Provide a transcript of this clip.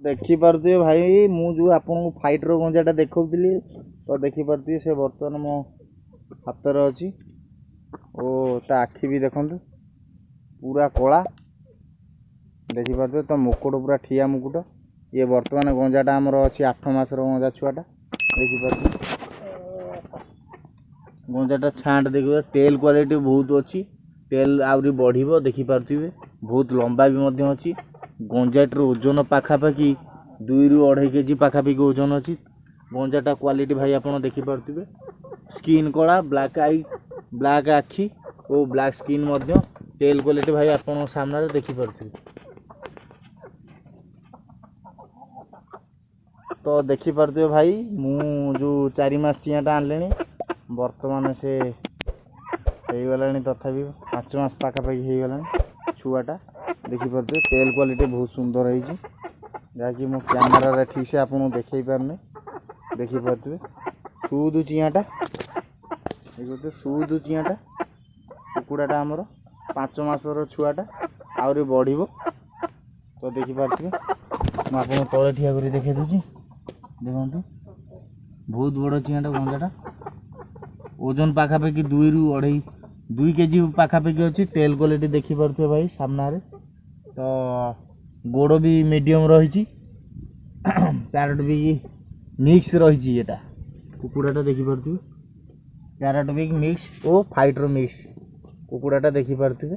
ଦେଖିପାରୁଥିବେ ଭାଇ ମୁଁ ଯେଉଁ ଆପଣଙ୍କୁ ଫାଇଟର ଗଞ୍ଜାଟା ଦେଖାଉଥିଲି ତ ଦେଖିପାରୁଥିବେ ସେ ବର୍ତ୍ତମାନ ମୋ ହାତରେ ଅଛି ଓ ତା ଆଖି ବି ଦେଖନ୍ତୁ ପୁରା କଳା ଦେଖିପାରୁଥିବେ ତ ମୁକୁଟ ପୁରା ଠିଆ ମୁକୁଟ ଇଏ ବର୍ତ୍ତମାନ ଗଞ୍ଜାଟା ଆମର ଅଛି 8 ମାସର ଗଞ୍ଜା ଛୁଆଟା ଦେଖିପାରୁଥିବେ ଗଞ୍ଜାଟା ଛାଣ୍ଟ ଦେଖିବେ ଟେଲ୍ କ୍ୱାଲିଟି ବହୁତ ଅଛି ଟେଲ୍ ଆହୁରି ବଢ଼ିବ ଦେଖିପାରୁଥିବେ ବହୁତ ଲମ୍ବା ବି ମଧ୍ୟ ଅଛି ଗଞ୍ଜାଟିର ଓଜନ ପାଖାପାଖି 2 ରୁ 2.5 କେଜି ପାଖାପାଖି ଓଜନ ଅଛି ଗଞ୍ଜାଟା କ୍ୱାଲିଟି ଭାଇ ଆପଣ ଦେଖିପାରୁଥିବେ ସ୍କିନ୍ କଳା ବ୍ଲାକ୍ ଆଖି ଓ ବ୍ଲାକ୍ ସ୍କିନ୍ ମଧ୍ୟ ଟେଲ୍ କ୍ୱାଲିଟି ଭାଇ ଆପଣ ସାମ୍ନାରେ ଦେଖିପାରୁଥିବେ ତ ଦେଖିପାରୁଥିବେ ଭାଇ ମୁଁ ଯେଉଁ 4 ମାସ ଚିଆଁଟା ଆଣିଲିଣି ବର୍ତ୍ତମାନ ସେ ହେଇଗଲାଣି ତଥାପି 5 ମାସ ପାଖାପାଖି ହେଇଗଲାଣି ଛୁଆଟା ଦେଖିପାରୁଥିବେ ଟେଲ୍ କ୍ୱାଲିଟି ବହୁତ ସୁନ୍ଦର ହେଇଛି ଯାହାକି ମୁଁ କ୍ୟାମେରାରେ ଠିକ୍ ସେ ଆପଣଙ୍କୁ ଦେଖାଇ ପାରୁନି ଦେଖିପାରୁଥିବେ ସୁଦୁ ଚିଆଁଟା ଦେଖିପାରୁଥିବେ ସୁଦୁ ଚିଆଁଟା କୁକୁଡ଼ାଟା ଆମର 5 ମାସର ଛୁଆଟା ଆହୁରି ବଢ଼ିବ ତ ଦେଖିପାରୁଥିବେ ମୁଁ ଆପଣଙ୍କୁ ତଳେ ଠିଆ କରି ଦେଖାଇ ଦେଉଛି ଦେଖନ୍ତୁ ବହୁତ ବଡ଼ ଚିଆଁଟା ଗଞ୍ଜାଟା ଓଜନ ପାଖାପାଖି 2 ରୁ 2.5 କେଜି ପାଖାପାଖି ଅଛି ଟେଲ୍ କ୍ୱାଲିଟି ଦେଖିପାରୁଥିବେ ଭାଇ ସାମ୍ନାରେ ତ ଗୋଡ଼ ବି ମିଡ଼ିୟମ୍ ରହିଛି ପ୍ୟାରଟ୍ ବି ମିକ୍ସ ରହିଛି ଏଟା କୁକୁଡ଼ାଟା ଦେଖିପାରୁଥିବେ ପ୍ୟାରଟ୍ ବି ମିକ୍ସ ଓ ଫାଇଟର ମିକ୍ସ କୁକୁଡ଼ାଟା ଦେଖିପାରୁଥିବେ।